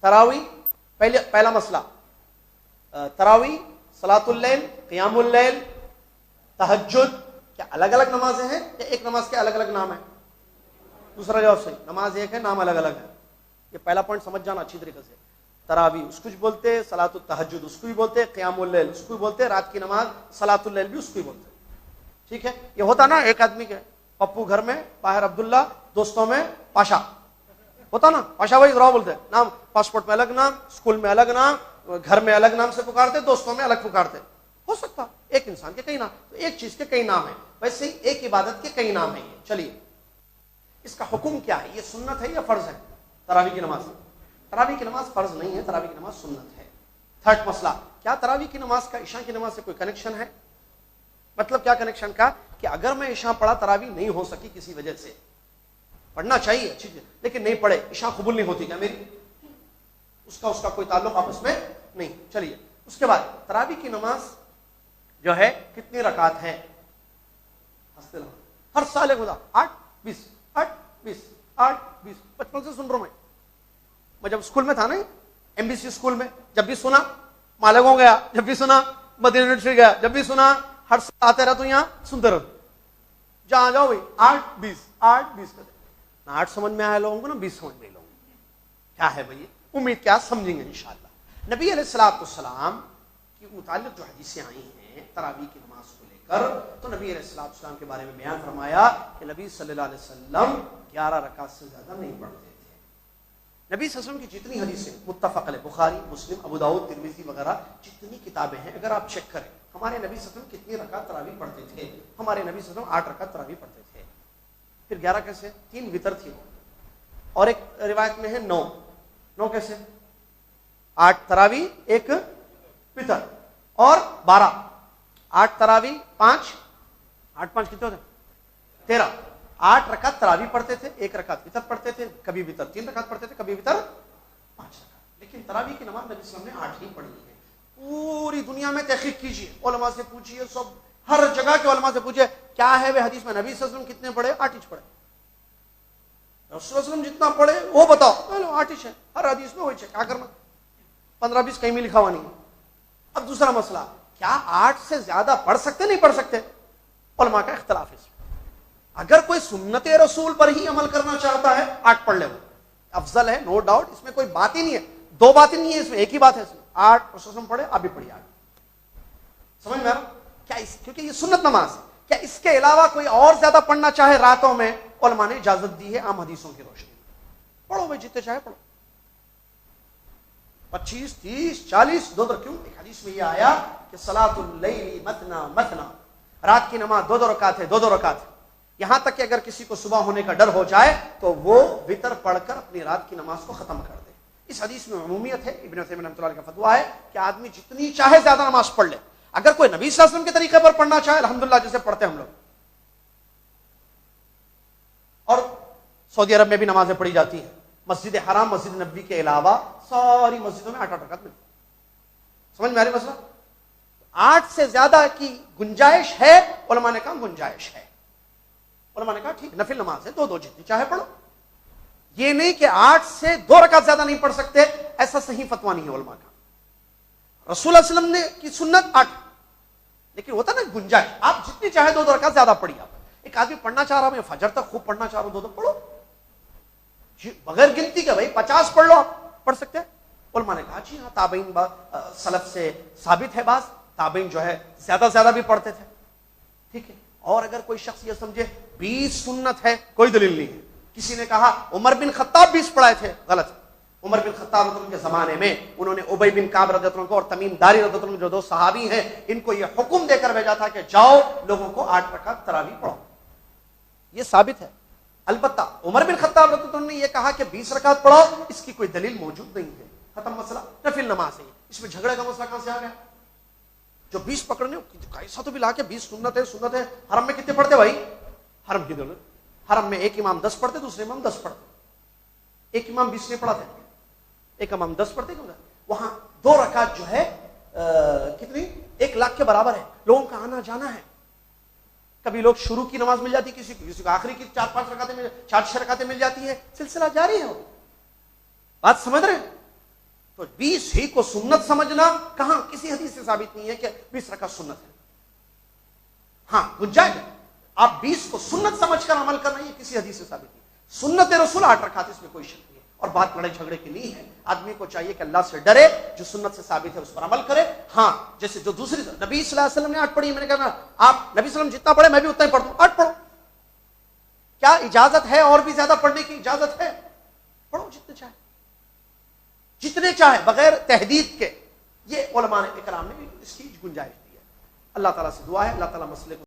تراوی پہلا مسئلہ، تراوی، صلاۃ اللیل، قیام اللیل، تہجد، کیا الگ الگ نمازیں ہیں یا ایک نماز کے الگ الگ نام ہیں؟ دوسرا جواب صحیح، نماز ایک ہے، نام الگ الگ ہے. یہ پہلا پوائنٹ سمجھ جانا اچھی طریقے سے. تراوی اس کو بھی بولتے، صلاۃ التہجد اس کو بھی بولتے، قیام اللیل اس کو بھی بولتے، رات کی نماز صلاۃ اللیل بھی اس کو بھی بولتے. ٹھیک ہے. یہ ہوتا نا ایک آدمی کے پپو گھر میں، باہر عبداللہ، دوستوں میں پاشا ہوتا نا، پاشا بھائی ذرا بولتے نام، پاسپورٹ میں الگ نام، اسکول میں الگ نام، گھر میں الگ نام سے پکارتے، دوستوں میں الگ پکارتے. ہو سکتا ایک انسان کے کئی نام، تو ایک چیز کے کئی نام ہیں، ویسے ہی ایک عبادت کے کئی نام ہیں. یہ چلیے اس کا حکم کیا ہے؟ یہ سنت ہے یا فرض ہے؟ تراویح کی نماز، تراویح کی نماز فرض نہیں ہے، تراویح کی نماز سنت ہے. تھرڈ مسئلہ، کیا تراویح کی نماز کا عشاء کی نماز سے کوئی کنیکشن ہے؟ مطلب کیا کنیکشن کا؟ کہ اگر میں عشاء پڑھا، تراویح نہیں ہو سکی کسی وجہ سے، پڑھنا چاہیے اچھی چیز لیکن نہیں پڑھے، عشاء قبول نہیں ہوتی کیا میری؟ اس کا کوئی تعلق آپس میں نہیں. چلیے اس کے بعد تراویح کی نماز جو ہے کتنی رکعت ہے؟ ہر سال خدا 8 20 8 20 8 20 بچپن سے سن رہا ہوں میں جب اسکول میں تھا نا، ایم بی سی اسکول میں، جب بھی سنا مالگوں گیا، جب بھی سنا مدینہ یونیورسٹی گیا، جب بھی سنا ہر سال آتے رہا تو یہاں سنتے رہو، جہاں جاؤ بھائی 8 20 8 20 نہ 8 سمجھ میں آئے لوگوں کو، نہ 20 سمجھ میں لوگوں کو. کیا ہے بھائی؟ امید کیا سمجھیں گے انشاءاللہ. نبی علیہ الصلوۃ والسلام کے متعلق جو حدیثیں آئی ہیں تراویح کی نماز کو لے کر، تو نبی علیہ الصلوۃ والسلام کے بارے میں بیان فرمایا کہ نبی صلی اللہ علیہ وسلم 11 رکعت سے زیادہ نہیں پڑھتے تھے. نبی صلی اللہ علیہ وسلم کی جتنی حدیثیں متفق علیہ، بخاری، مسلم، ابو داؤد، ترمذی وغیرہ جتنی کتابیں ہیں، اگر آپ چیک کریں ہمارے نبی صلی اللہ علیہ وسلم کتنی رکعت تراویح پڑھتے تھے. ہمارے نبی صلی اللہ علیہ وسلم 8 رکعت تراویح پڑھتے تھے. پھر 11 کیسے؟ 3 وتر تھی وہ، اور ایک روایت میں ہے 9 کیسے؟ 8 تراویح 1 وتر اور 12، 8 تراویح 5 8 5 کتنے ہوتے؟ 13. 8 رکعت تراویح پڑھتے تھے، 1 رکعت وتر پڑھتے تھے، کبھی وتر 3 رکعت پڑھتے تھے، کبھی وتر 5 رکعت. لیکن تراویح کی نماز نبی صلی اللہ علیہ وسلم نے 8 ہی پڑھی ہے. پوری دنیا میں تحقیق کیجیے، علماء سے پوچھیے، سب ہر جگہ کے علماء سے پوچھیے کیا ہے وہ حدیث میں نبی صلی اللہ علیہ وسلم کتنے پڑھے؟ 8 ہی پڑھے. رسول اللہ علیہ وسلم جتنا پڑھے وہ بتاؤ، 8 ہی ہے. ہر حدیث میں وہی ہے، کیا کرنا؟ 15 20 کہیں بھی لکھا ہوا نہیں. اب دوسرا مسئلہ، کیا 8 سے زیادہ پڑھ سکتے نہیں پڑھ سکتے؟ علماء کا اختلاف ہے. اگر کوئی سنت رسول پر ہی عمل کرنا چاہتا ہے 8 پڑھ لے، وہ افضل ہے، نو ڈاؤٹ، اس میں کوئی بات ہی نہیں ہے، 2 باتیں نہیں ہے اس میں، ایک ہی بات ہے اس میں. 8 رسول اللہ علیہ وسلم پڑھے، آپ بھی پڑھیے. 8 سمجھ میں آ رہا؟ کیا کیونکہ یہ سنت نماز ہے، کیا اس کے علاوہ کوئی اور زیادہ پڑھنا چاہے راتوں میں؟ علماء نے اجازت دی ہے عام حدیثوں کی روشنی میں. پڑھو بھائی جتنے چاہے پڑھو، 25 30 40 2 کیوں؟ ایک حدیث میں یہ آیا کہ صلاۃ اللیل مثنا مثنا، رات کی نماز 2 رکعت ہے، 2 رکعت ہے. یہاں تک کہ اگر کسی کو صبح ہونے کا ڈر ہو جائے تو وہ وتر پڑھ کر اپنی رات کی نماز کو ختم کر دے. اس حدیث میں عمومیت ہے. ابن عثیمین رحمۃ اللہ علیہ کا فتویٰ ہے کہ آدمی جتنی چاہے زیادہ نماز پڑھ لے. اگر کوئی نبی صلی اللہ علیہ وسلم کے طریقے پر پڑھنا چاہے، الحمدللہ جیسے پڑھتے ہم لوگ، اور سعودی عرب میں بھی نمازیں پڑھی جاتی ہیں، مسجد حرام، مسجد نبوی کے علاوہ ساری مسجدوں میں 8 رکعت ملتی. سمجھ میں آ رہی مسئلہ؟ 8 سے زیادہ کی گنجائش ہے. علماء نے کہا گنجائش ہے. علماء نے کہا ٹھیک، نفل نماز ہے، 2 جتنی چاہے پڑھو. یہ نہیں کہ 8 سے 2 رکعت زیادہ نہیں پڑھ سکتے، ایسا صحیح فتویٰ نہیں ہے علماء کا. رسول اللہ علیہ وسلم نے کی سنت 8، لیکن ہوتا نا گنجائش، آپ جتنی چاہے 2 رکعت زیادہ پڑھیے. آپ ایک آدمی پڑھنا چاہ رہا ہوں، میں فجر تک خوب پڑھنا چاہ رہا ہوں، 2 پڑھو بغیر گنتی کا. بھائی 50 پڑھ لو، آپ پڑھ سکتے ہیں. علماء نے کہا جی ہاں، تابعین سلف سے ثابت ہے، بعض تابعین جو ہے زیادہ زیادہ بھی پڑھتے تھے. ٹھیک ہے. اور اگر کوئی شخص یہ سمجھے 20 سنت ہے، کوئی دلیل نہیں ہے. کسی نے کہا عمر بن خطاب 20 پڑھائے تھے، غلط. عمر بن خطاب رضی اللہ عنہ کے زمانے میں انہوں نے ابی بن کعب رضی اللہ عنہ کو اور تمیم داری رضی اللہ عنہ جو 2 صحابی ہیں، ان کو یہ حکم دے کر بھیجا تھا کہ جاؤ لوگوں کو 8 رکعت تراویح پڑھو. یہ ثابت ہے. البتہ عمر بن خطاب رضی اللہ عنہ نے یہ کہا کہ 20 رکعت پڑھو، اس کی کوئی دلیل موجود نہیں ہے. ختم مسئلہ. نفل نماز ہے، اس میں جھگڑے کا مسئلہ کہاں سے آ گیا؟ جو 20 پکڑنے ایسا تو بھی لا کے 20 سنت ہے. حرم میں کتنے پڑھتے بھائی؟ حرم کی دولت، حرم میں ایک امام 10 پڑھتے، دوسرے امام 10 پڑھتے. ایک امام 20 نہیں پڑھاتے، ایک امام 10 پڑھتے. وہاں 2 رکعت جو ہے کتنی 1 لاکھ کے برابر ہے. لوگوں کا آنا جانا ہے. کبھی لوگ شروع کی نماز مل جاتی، کسی کو آخری کی 4 5 رکعتیں 4 6 رکعتیں مل جاتی ہے. سلسلہ جاری ہے. بات سمجھ رہے ہیں؟ تو 20 ہی کو سنت سمجھنا کہاں؟ کسی حدیث سے ثابت نہیں ہے کہ 20 رکعت سنت ہے. ہاں گنجائش ہے، آپ 20 کو سنت سمجھ کر عمل کرنا، یہ کسی حدیث سے ثابت نہیں. سنت رسول 8 رکعت، اس میں کوئی شک نہیں ہے، اور بات لڑائی جھگڑے کی نہیں ہے. آدمی کو چاہیے کہ اللہ سے ڈرے، جو سنت سے ثابت ہے اس پر عمل کرے. ہاں جیسے جو دوسری نبی صلی اللہ علیہ وسلم نے 8 پڑھی، میں نے کہا آپ نبی صلی اللہ علیہ وسلم جتنا پڑھے میں بھی اتنا ہی پڑھ دوں، 8 پڑھو. کیا اجازت ہے اور بھی زیادہ پڑھنے کی؟ اجازت ہے، پڑھو جتنے چاہے بغیر تحدید کے. یہ علماء کرام نے بھی اس کی گنجائش دی ہے. اللہ تعالیٰ سے دعا ہے اللہ تعالیٰ مسئلے کو